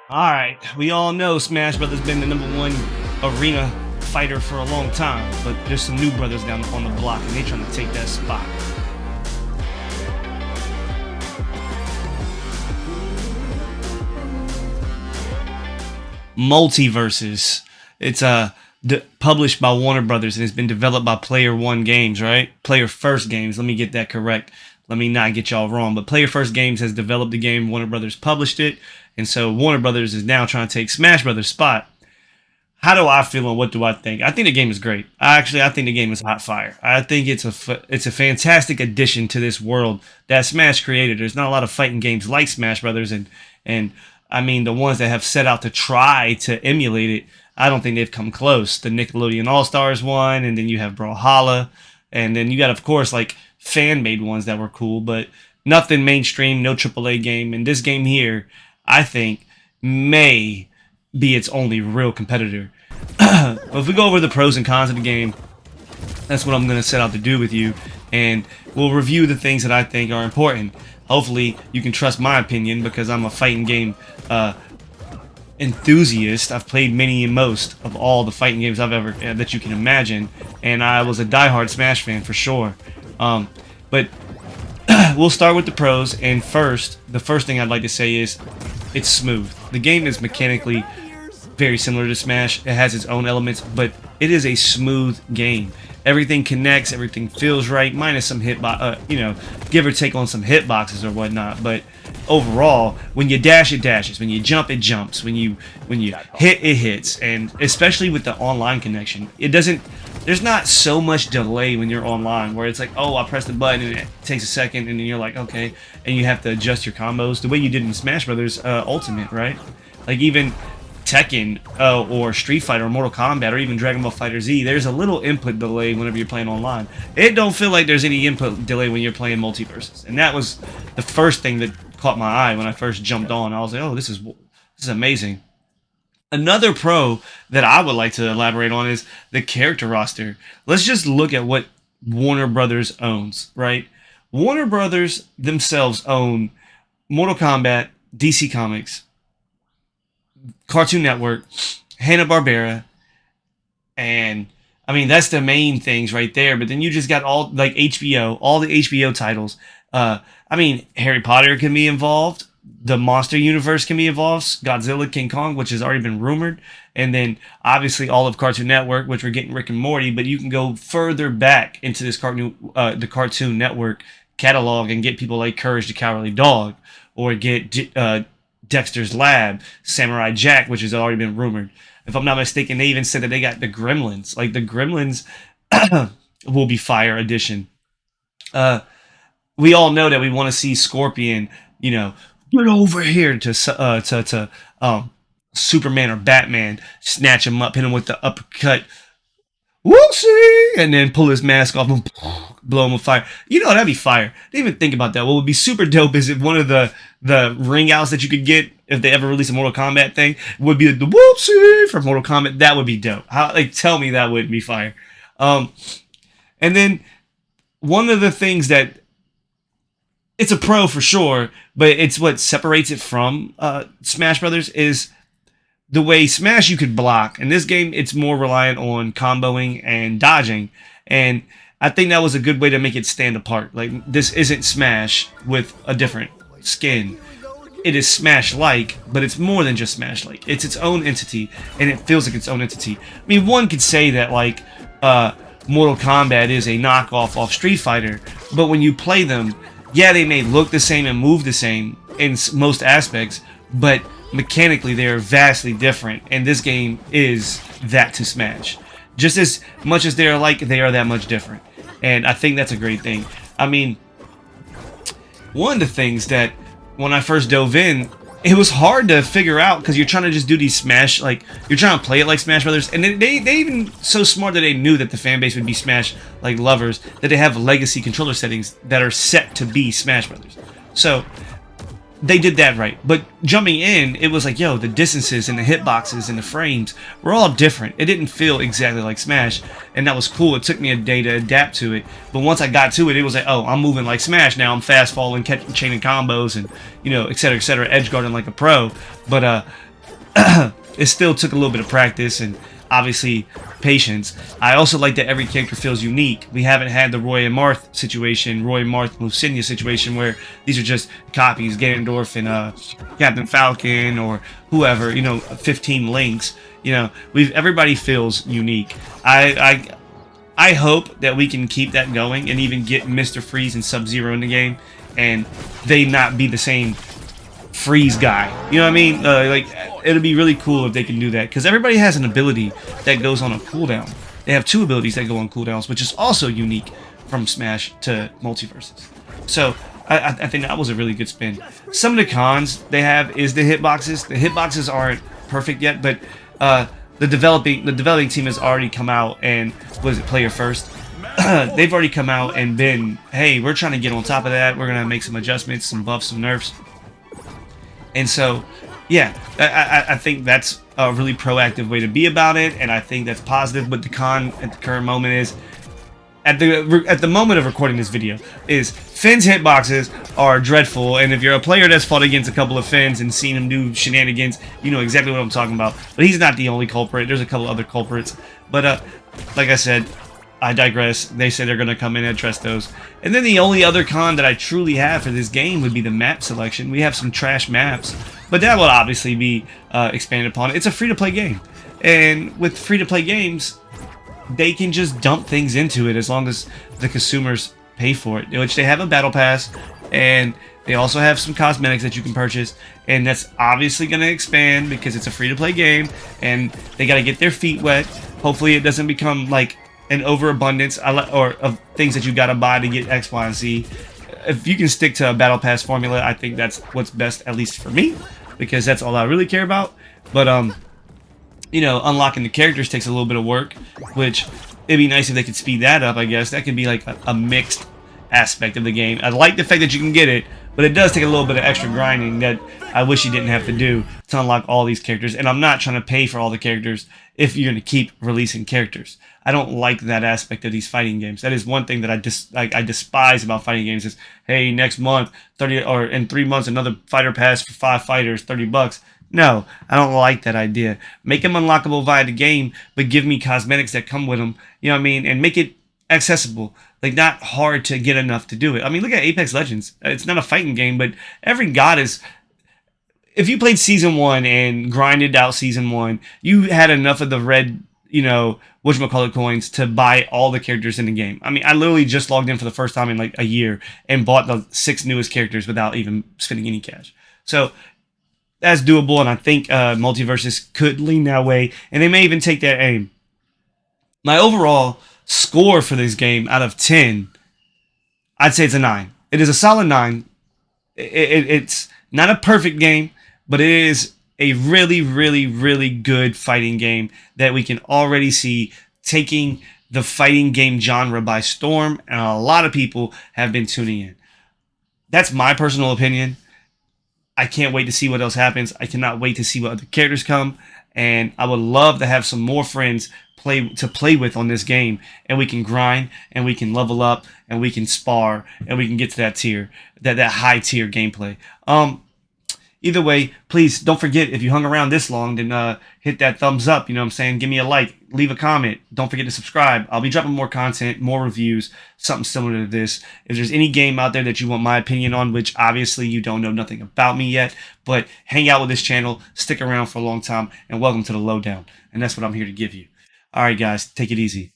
Alright, we all know Smash Brothers been the #1 arena fighter for a long time, but there's some new brothers down on the block and they trying to take that spot. Multiversus. It's published by Warner Brothers and it's been developed by Player One Games, right? Player First Games. Let me get that correct. Let me not get y'all wrong. But Player First Games has developed the game. Warner Brothers published it, and so Warner Brothers is now trying to take Smash Brothers' spot. How do I feel and what do I think? I think the game is great. I think the game is hot fire. I think it's a fantastic addition to this world that Smash created. There's not a lot of fighting games like Smash Brothers, and I mean the ones that have set out to try to emulate it. I don't think they've come close. The Nickelodeon All Stars one, and then you have Brawlhalla, and then you got of course like fan made ones that were cool, but nothing mainstream, no AAA game. And this game here, I think, may be its only real competitor. But if we go over the pros and cons of the game, that's what I'm going to set out to do with you, and we'll review the things that I think are important. Hopefully you can trust my opinion because I'm a fighting game enthusiast. I've played many and most of all the fighting games I've ever that you can imagine, and I was a diehard Smash fan for sure. But we'll start with the pros, and the first thing I'd like to say is it's smooth. The game is mechanically very similar to Smash. It has its own elements, but it is a smooth game. Everything connects, everything feels right, minus some give or take on some hitboxes or whatnot. But overall, when you dash, it dashes. When you jump, it jumps. When you hit, it hits. And especially with the online connection, there's not so much delay when you're online, where it's like, oh, I press the button and it takes a second, and then you're like, okay, and you have to adjust your combos the way you did in Smash Brothers Ultimate, right? Like even Tekken or Street Fighter or Mortal Kombat or even Dragon Ball FighterZ, there's a little input delay whenever you're playing online. It don't feel like there's any input delay when you're playing Multiversus, and that was the first thing that caught my eye when I first jumped on. I was like, oh, this is amazing. Another pro that I would like to elaborate on is the character roster. Let's just look at what Warner Brothers owns, right? Warner Brothers themselves own Mortal Kombat, DC Comics, Cartoon Network, Hanna-Barbera, and I mean that's the main things right there. But then you just got all like HBO, all the HBO titles. I mean Harry Potter can be involved, the Monster Universe can be involved, Godzilla, King Kong, which has already been rumored, and then obviously all of Cartoon Network, which we're getting Rick and Morty. But you can go further back into this the Cartoon Network catalog and get people like Courage the Cowardly Dog, or get Dexter's Lab, Samurai Jack, which has already been rumored. If I'm not mistaken, they even said that they got the Gremlins. Like the Gremlins will be Fire Edition. We all know that we want to see Scorpion, get over here to Superman or Batman, snatch him up, hit him with the uppercut, whoopsie, and then pull his mask off and blow him with fire. That'd be fire. Didn't even think about that. What would be super dope is if one of the ring outs that you could get if they ever release a Mortal Kombat thing would be the whoopsie from Mortal Kombat. That would be dope. Tell me that wouldn't be fire. And then one of the things that it's a pro for sure, but it's what separates it from Smash Brothers is the way Smash you could block. In this game, it's more reliant on comboing and dodging, and I think that was a good way to make it stand apart. Like, this isn't Smash with a different skin. It is Smash-like, but it's more than just Smash-like. It's its own entity, and it feels like its own entity. I mean, one could say that, like, Mortal Kombat is a knockoff of Street Fighter, but when you play them, yeah, they may look the same and move the same in most aspects, but mechanically they are vastly different, and this game is that to Smash. Just as much as they are alike, they are that much different, and I think that's a great thing. I mean, one of the things that when I first dove in, it was hard to figure out because you're trying to just do these Smash, like you're trying to play it like Smash Brothers, and they even so smart that they knew that the fan base would be Smash like lovers, that they have legacy controller settings that are set to be Smash Brothers. So they did that right. But jumping in, it was like, yo, the distances and the hitboxes and the frames were all different. It didn't feel exactly like Smash, and that was cool. It took me a day to adapt to it. But once I got to it, it was like, oh, I'm moving like Smash now. I'm fast falling, chaining combos, and, you know, et cetera, edge guarding like a pro. But it still took a little bit of practice and obviously patience. I also like that every character feels unique. We haven't had the Roy and Marth situation, Roy, Marth, Lucinia situation, where these are just copies, Ganondorf and Captain Falcon or whoever, 15 links. Everybody feels unique. I hope that we can keep that going and even get Mr. Freeze and Sub-Zero in the game, and they not be the same freeze guy. You know what I mean? Like, it'll be really cool if they can do that, because everybody has an ability that goes on a cooldown. They have two abilities that go on cooldowns, which is also unique from Smash to Multiversus. So I think that was a really good spin. Some of the cons they have is the hitboxes. The hitboxes aren't perfect yet, but the developing team has already come out and was it player first. They've already come out and been, hey, we're trying to get on top of that. We're gonna make some adjustments, some buffs, some nerfs. And so, yeah, I think that's a really proactive way to be about it, and I think that's positive. But the con at the current moment is, at the moment of recording this video, is Finn's hitboxes are dreadful, and if you're a player that's fought against a couple of Finns and seen him do shenanigans, you know exactly what I'm talking about. But he's not the only culprit. There's a couple other culprits. But like I said, I digress. They say they're going to come in and address those. And then the only other con that I truly have for this game would be the map selection. We have some trash maps, but that will obviously be expanded upon. It's a free-to-play game. And with free-to-play games, they can just dump things into it as long as the consumers pay for it. Which they have a battle pass, and they also have some cosmetics that you can purchase. And that's obviously going to expand because it's a free-to-play game, and they got to get their feet wet. Hopefully it doesn't become like an overabundance or of things that you gotta buy to get X, Y, and Z. If you can stick to a battle pass formula, I think that's what's best, at least for me, because that's all I really care about. But unlocking the characters takes a little bit of work, which it'd be nice if they could speed that up. I guess that could be like a mixed aspect of the game. I like the fact that you can get it, but it does take a little bit of extra grinding that I wish you didn't have to do to unlock all these characters. And I'm not trying to pay for all the characters if you're going to keep releasing characters. I don't like that aspect of these fighting games. That is one thing that I despise about fighting games is, hey, next month, 30 or in 3 months, another fighter pass for 5 fighters, $30. No, I don't like that idea. Make them unlockable via the game, but give me cosmetics that come with them, you know what I mean? And make it accessible, like not hard to get enough to do it. I mean, look at Apex Legends. It's not a fighting game, but every god is... If you played Season 1 and grinded out Season 1, you had enough of the red, whatchamacallit coins to buy all the characters in the game. I mean, I literally just logged in for the first time in like a year and bought the 6 newest characters without even spending any cash. So that's doable, and I think Multiversus could lean that way, and they may even take that aim. My overall score for this game out of 10, I'd say it's a 9. It is a solid 9. It's not a perfect game, but it is a really, really, really good fighting game that we can already see taking the fighting game genre by storm, and a lot of people have been tuning in. That's my personal opinion. I can't wait to see what else happens. I cannot wait to see what other characters come, and I would love to have some more friends to play with on this game, and we can grind, and we can level up, and we can spar, and we can get to that tier, that high tier gameplay. Either way, please don't forget, if you hung around this long, then hit that thumbs up, you know what I'm saying? Give me a like, leave a comment. Don't forget to subscribe. I'll be dropping more content, more reviews, something similar to this. If there's any game out there that you want my opinion on, which obviously you don't know nothing about me yet, but hang out with this channel, stick around for a long time, and welcome to the Lowdown. And that's what I'm here to give you. All right, guys, take it easy.